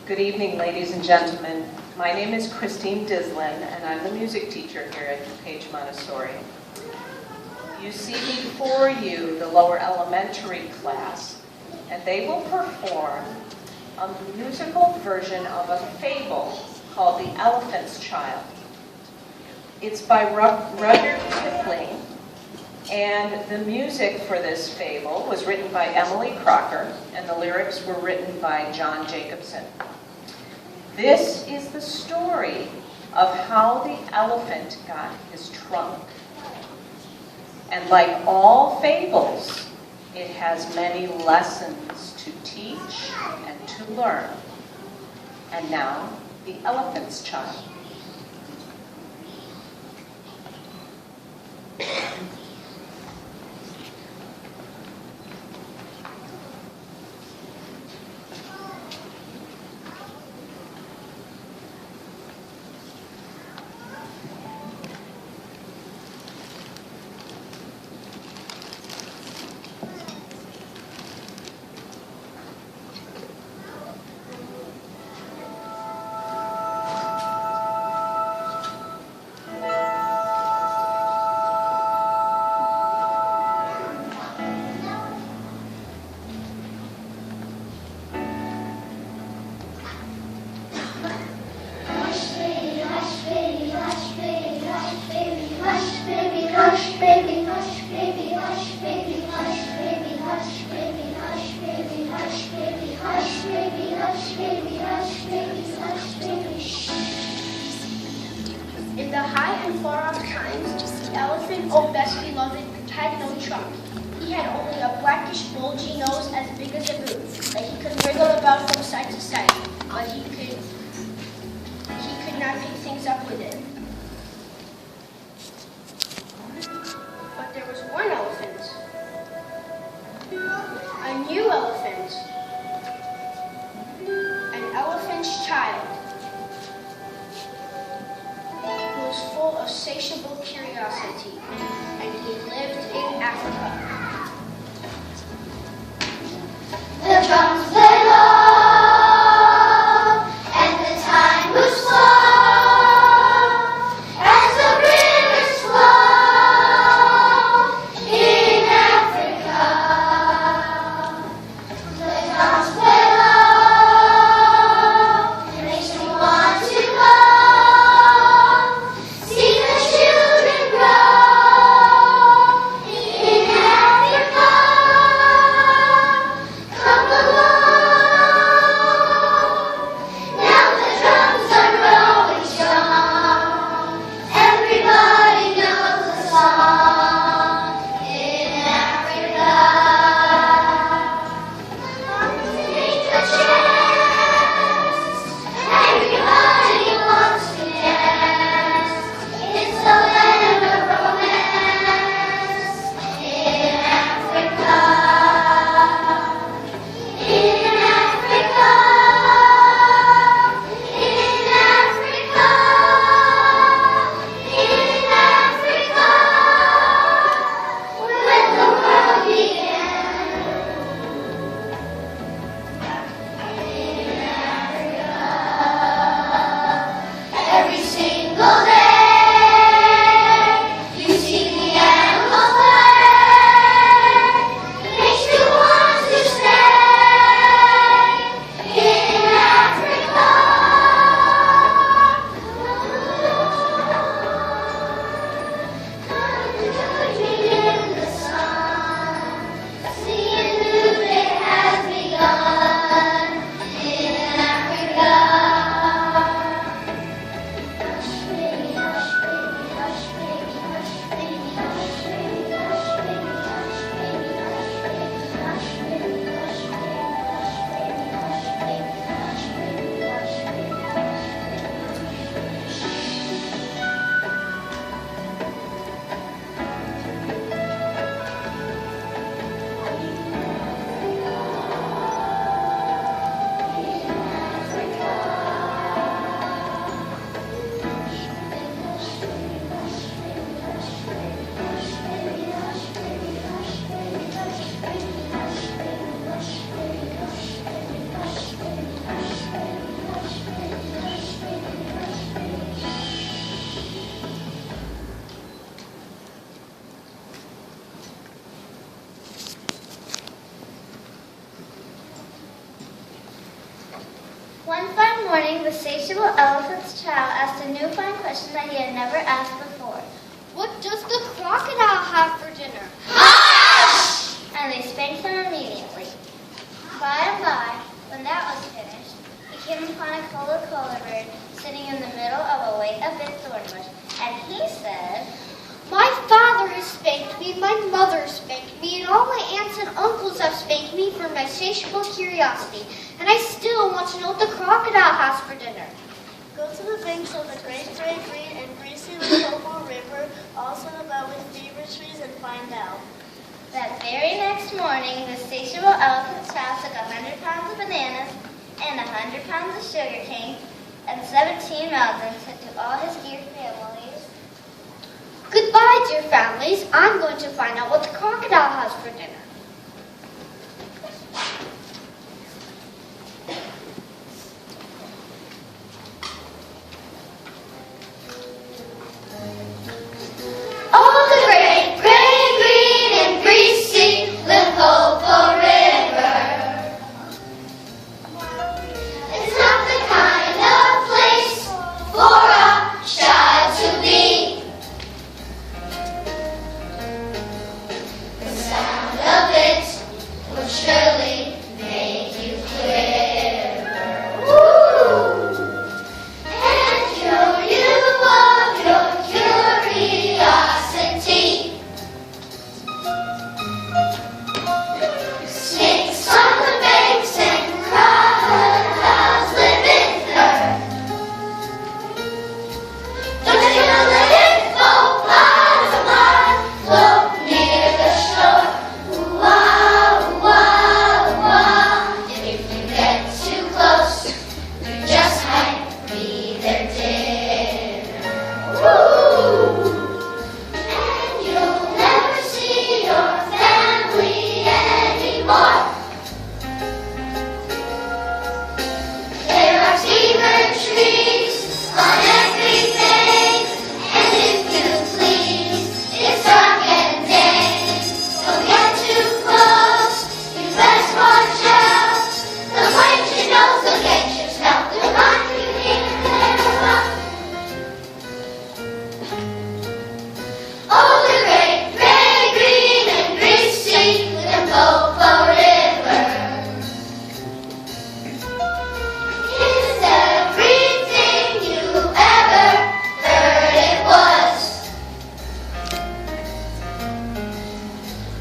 Good evening, ladies and gentlemen. My name is Christine Dislin, and I'm the music teacher here at Dupage Montessori. You see before you the lower elementary class, and they will perform a musical version of a fable called The Elephant's Child. It's by Rudyard Kipling, and the music for this fable was written by Emily Crocker, and the lyrics were written by John Jacobson. This is the story of how the elephant got his trunk. And like all fables, it has many lessons to teach and to learn. And now, The Elephant's Child. In the high and far-off times, the elephant, oh best beloved, had no trunk. He had only a blackish, bulgy nose as big as a boot, that he could wriggle about from side to side, but he could not pick things up with it. But there was one elephant, a new elephant, an elephant's child, was full of satiable curiosity, and he lived in Africa. The drums play low, and the time moves slow, as the rivers flow in Africa. The drums play low, it makes me want to go. See the children grow in Africa. morning, the satiable elephant's child asked a new fine question that he had never asked before. What does the crocodile have for dinner? And they spanked him immediately. By and by, when that was finished, he came upon a color bird sitting in the middle of a wait-a-bit thorn bush, and he said, My father has spanked me, my mother spanked me, and all my aunts and uncles have spanked me for my satiable curiosity. And I still want to know what the crocodile has for dinner. Go to the banks of the great green and greasy Limpopo River, also about with fever trees, and find out. That very next morning, the satiable elephant's child took 100 pounds of bananas and 100 pounds of sugar cane and 17 melons to all his dear families. Goodbye, dear families. I'm going to find out what the crocodile has for dinner. Oh, the great, green and greasy Limpopo River. It's not the kind of place for a child to be. The sound of it would surely make you quiver. Woo! And cure you of your curiosity. Snakes on the banks and crocodiles live in her. Don't you know the hippopotamus float near the shore? Wah, wah, wah. If you get too close, you just might be their dinner. Woo! And you'll never see your family anymore. There are fever trees on everything, and if you please, it's dark and dank. Don't get too close, you best watch out. They'll bite your nose, they'll get your smell, they'll knock you in their mouth. Oh, the great, green and greasy Limpopo River is everything you ever heard it was.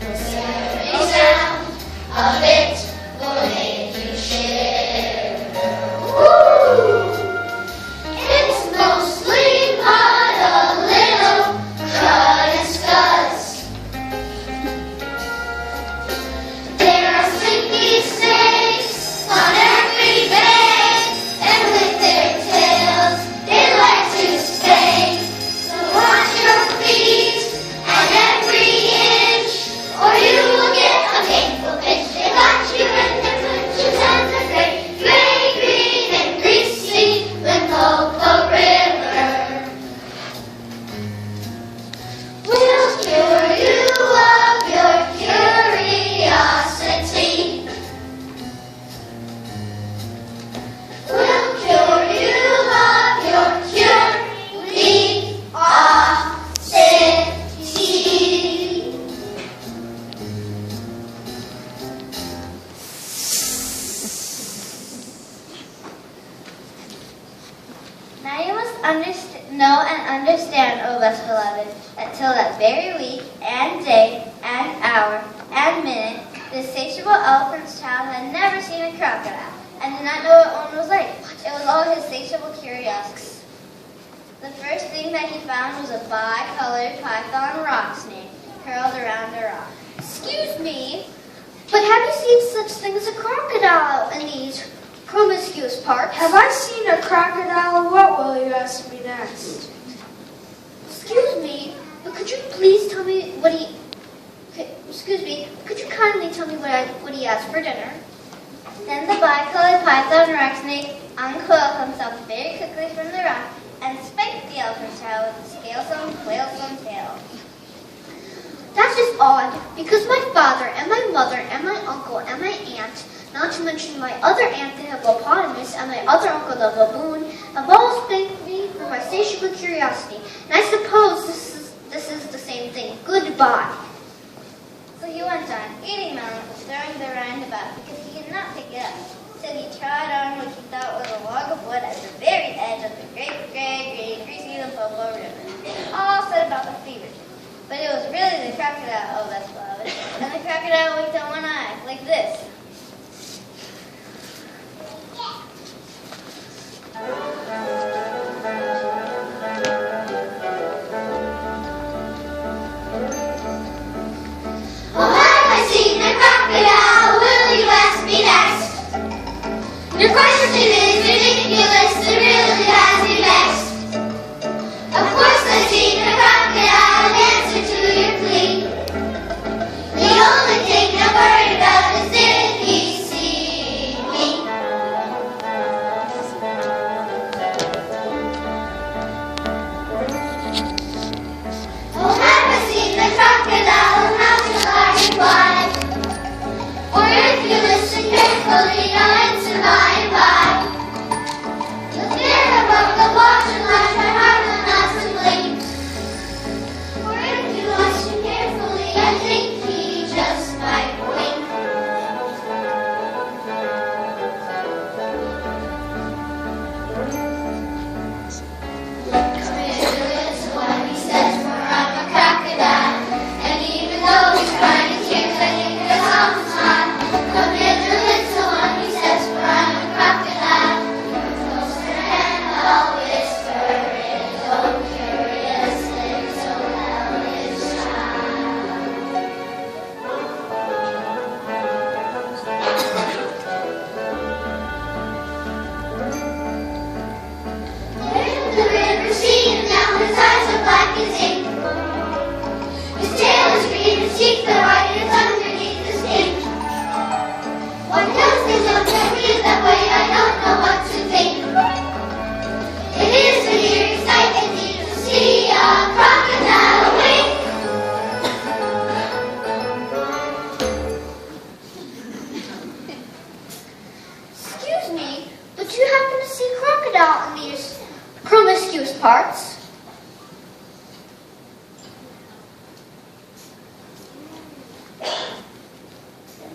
Every sound of it will make you shiver. Woo! It's mostly but a little crud and scuzz. There are sleepy snakes on every bank, and with their tails they like to spank. So watch your feet and every inch, or you will get a painful pinch. They got you in their clutches and the great, green and greasy Limpopo River will cure you of your curiosity. Will cure you of your curiosity. Now you must know and understand, O best beloved, that till that very week and day and hour and minute, this satiable elephant's child had never seen a crocodile and did not know what one was like. It was all his satiable curiosity. The first thing that he found was a bi-colored python rock snake curled around a rock. Excuse me, but have you seen such thing as a crocodile in these promiscuous parks? Have I seen a crocodile? What will you ask me next? Excuse me, but could you please tell me what he... Excuse me, could you kindly tell me what he has for dinner? Then the bi-colored python rock snake uncoiled himself very quickly from the rock and spiked the elephant's child with a scalesome, whalesome tail. That's just odd, because my father and my mother and my uncle and my aunt Not to mention my other aunt, the hippopotamus, and my other uncle, the baboon, have all spanked me for my satiable curiosity. And I suppose this is the same thing. Goodbye. So he went on, eating melon, throwing the rind about because he could not pick it up. So he trod on what he thought was a log of wood at the very edge of the great gray, green, greasy Limpopo River. All said about the fever. But it was really the crocodile. Oh, that's loud. And the crocodile winked on one eye, like this. Oh, have I seen the crocodile? Will you ask me next? Your question is ridiculous. It really has me vexed. Of course I've seen the crocodile. In answer to your plea. The only thing I'm worried about is did he see me? Oh, have I seen the crocodile? How shall I reply? Or if you listen carefully, now answer by and by. Look there above the water line, my heart will not to blink. For if you listen carefully, I think he just might wink. Come here to listen what he says, for I'm a crocodile. And even though he's crying tears, I think the song is mine. Come here to listen what he says, for I'm a crocodile. Closer and I'll whisper it. Oh, curious thing, so hellish There's the river, see him now, his eyes are black as ink. His tail is green, his teeth are white, and it's underneath his pink. What else is up there is that way? I don't know what to think. It is an eerie sight indeed to see a crocodile wink. Excuse me, but you happen to see crocodile in these promiscuous parts?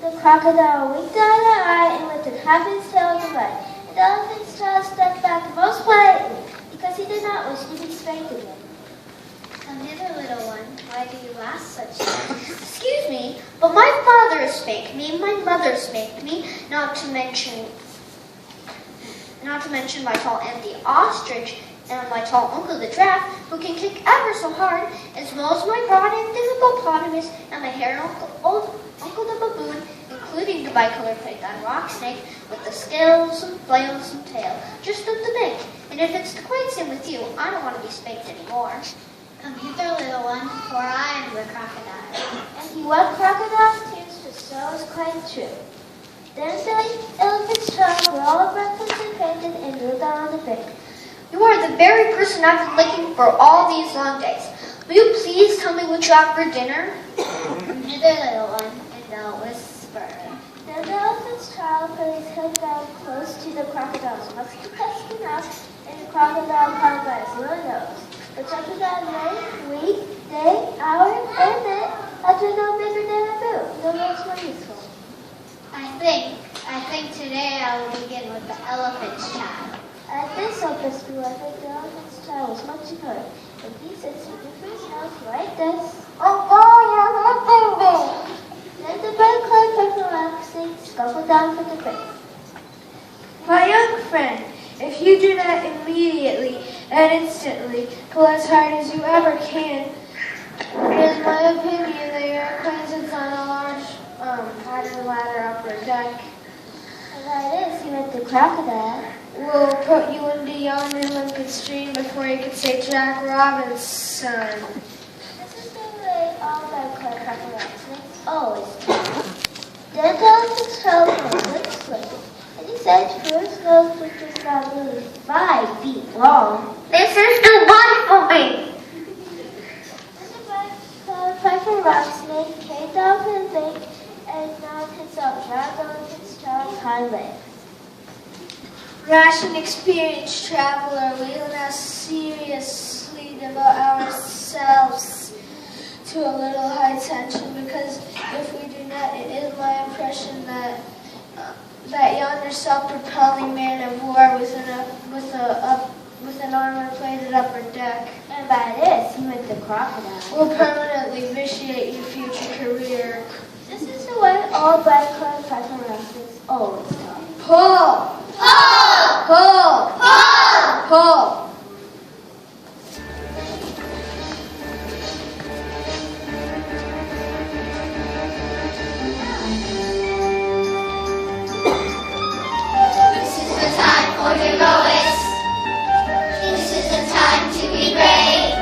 The crocodile winked eye to eye and lifted half his tail to the right. The elephant's tail stepped back most politely because he did not wish to be spanked again. Come hither, little one. Why do you ask such things? Excuse me, but my father spanked me, and my mother spanked me, not to mention my tall aunt the ostrich and my tall uncle the giraffe, who can kick ever so hard, as well as my broad aunt the hippopotamus and my hairy uncle the baboon, including the bicolored python rock snake with the scales and flails and tail, just up the bank. And if it's quite same with you, I don't want to be spanked anymore. Come hither, little one, for I am the crocodile. And he wet crocodile's tears to show is quite true. Then the elephant's tongue were all breathless and fainted and drew down on the bank. You are the very person I've been looking for all these long days. Will you please tell me what you have for dinner? Come hither, little one, and I'll whisper. Then the elephant's child put his head down close to the crocodile's mouth to touch the mouth, and the crocodile caught by his little nose. The crocodile lay, week, day, hour, and minute until no bigger than a boot, no much more useful. I think today I will begin with the elephant's child. At this open school, I think the elephant's child was much annoyed, and he said something for his nose like this. Then the bird-clad purple rock snake scuttled down from the bank. My young friend, if you do not immediately and instantly pull as hard as you ever can, it is my opinion that your acquaintance on a large padded ladder upper deck And that is, he meant the crocodile. will put you into yonder limpid stream before you can say Jack Robinson. This is the way all bird-clad purple rock snakes always do. Then the elephant's tail went slipping, and he said to his nose, which was not really 5 feet long, This is the one for me. The purple rock snake came down from the bank and knocked himself right on his child's hind legs. Rash and experienced traveler, we will now seriously devote ourselves to a little high tension, because if we do not, it is my impression that yonder self-propelling man of war with an armor-plated upper deck, And by this, he meant the crocodile. will permanently vitiate your future career. This is the way all black-colored pythons always talk. Pull! Pull! Pull! Pull! Pull! This is the time for heroics. This is the time to be brave.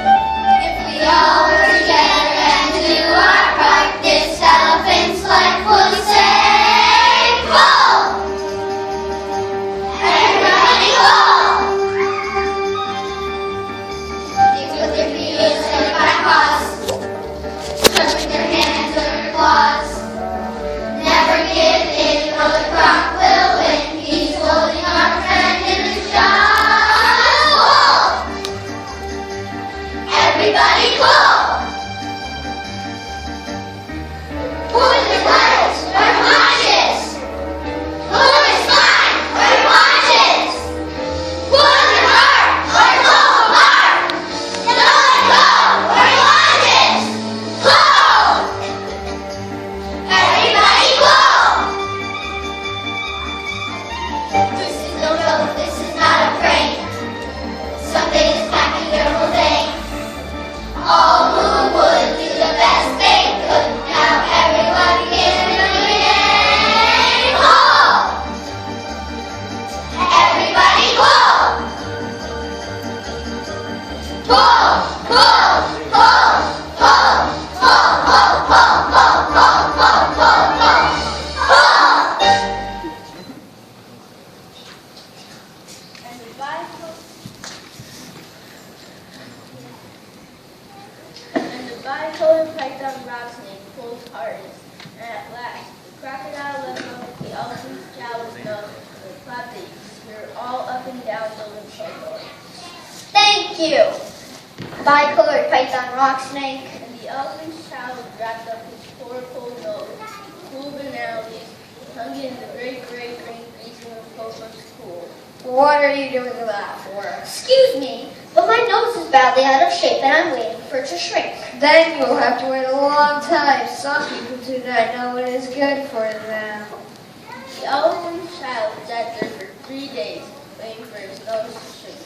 If we all work together and do our part, this elephant's life will save. Pull! Everybody pull! Dig with their heels and by paws. Touch with their hands or their claws. Never give in or the croc will win. He's holding our friend in his jaws. Pull! Everybody pull! Pull with your legs or your haunches. Pull with your spine or your haunches. Pull with your heart or your local heart. Don't let go or your haunches. Pull! Everybody pull! This is no joke, this is not a prank. Something is packing your whole day. All who would do the best they could. Now everyone get ready. Pull! Everybody pull! Pull! Pull! Pull! Pull! Pull! Pull! Pull! Pull! Pull! Pull! Pull! Pull! Pull! And the bicolored python rock snake pulled hardest, and at last the crocodile let go of the elephant's jowls nose and clapped the ear all up and down the lymph corridor. Thank you, bicolored python rock snake. And the elephant's child wrapped up his poor cold nose, cool banana leaves, hung in the great green greasy lymph pool. What are you doing that for? Excuse me, but my nose is badly out of shape and I'm waiting for it to shrink. Then you'll have to wait a long time. Some people do not know what is good for them. The elephant's child sat there for 3 days, waiting for his nose to shrink,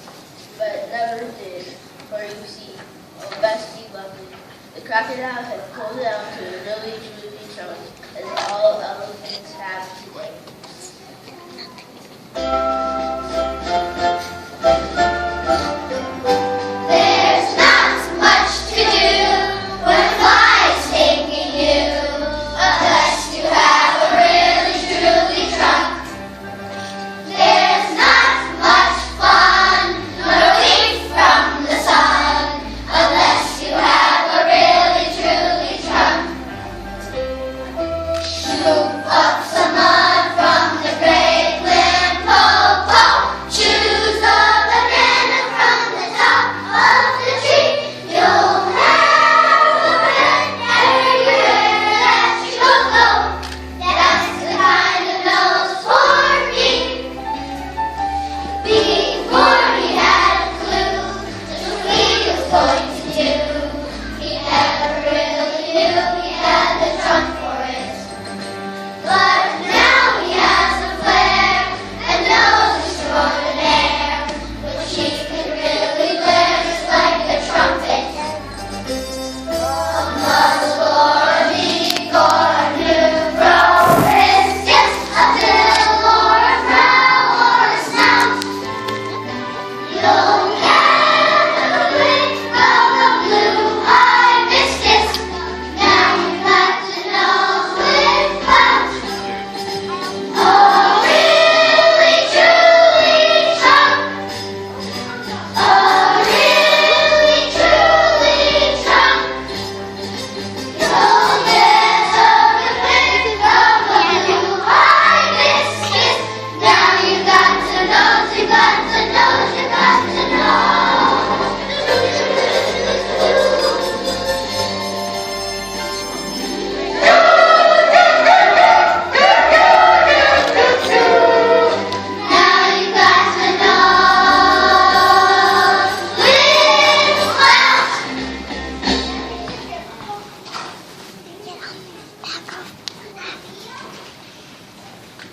but never did, for you see, oh bestie lovely, the crocodile had pulled it out to a really droopy trunk, as all elephants have today. There's not much to do when a fly's taking you, unless you have a really truly trunk. There's not much fun, nor relief from the sun, unless you have a really truly trunk.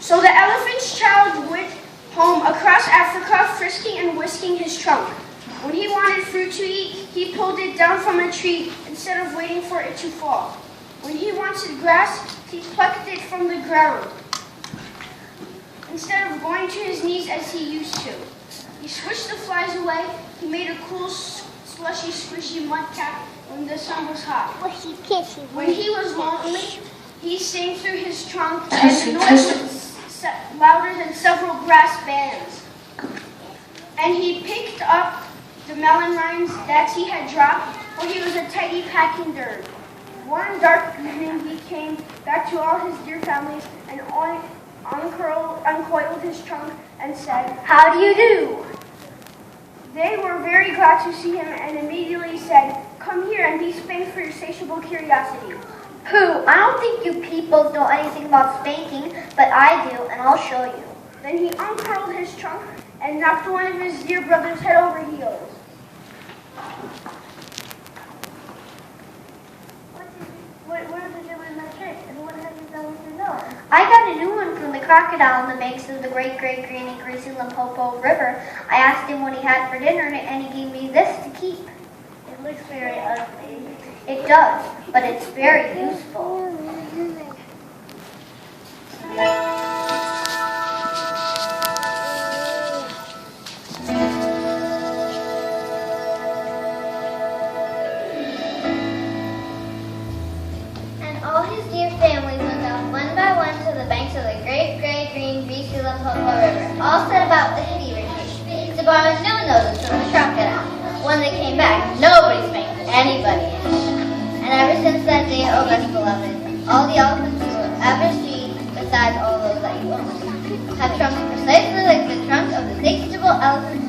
So the elephant's child went home across Africa, frisking and whisking his trunk. When he wanted fruit to eat, he pulled it down from a tree instead of waiting for it to fall. When he wanted grass, he plucked it from the ground instead of going to his knees as he used to. He swished the flies away. He made a cool, slushy, squishy mud cap when the sun was hot. When he was lonely, he sang through his trunk, and the noise was louder than several brass bands. And he picked up the melon rinds that he had dropped, for he was a tidy packing bird. One dark evening, he came back to all his dear families and uncoiled his trunk and said, How do you do? They were very glad to see him and immediately said, Come here and be spanked for your insatiable curiosity. Pooh, I don't think you people know anything about spanking, but I do, and I'll show you. Then he uncurled his trunk and knocked one of his dear brothers head over heels. What did you do with my trick, and what have you done with your nose? I got a new one from the crocodile on the banks of the great greeny greasy Limpopo River. I asked him what he had for dinner, and he gave me this to keep. It looks very ugly. It does, but it's very useful. All his dear families went down one by one to the banks of the great, green, greasy Limpopo River, all set about the fever case, to borrow new noses from the crocodile. When they came back, nobody spanked anybody anymore. And ever since that day, oh best beloved, all the elephants you will ever see, besides all those that you own, have trunks precisely like the trunk of the insatiable elephant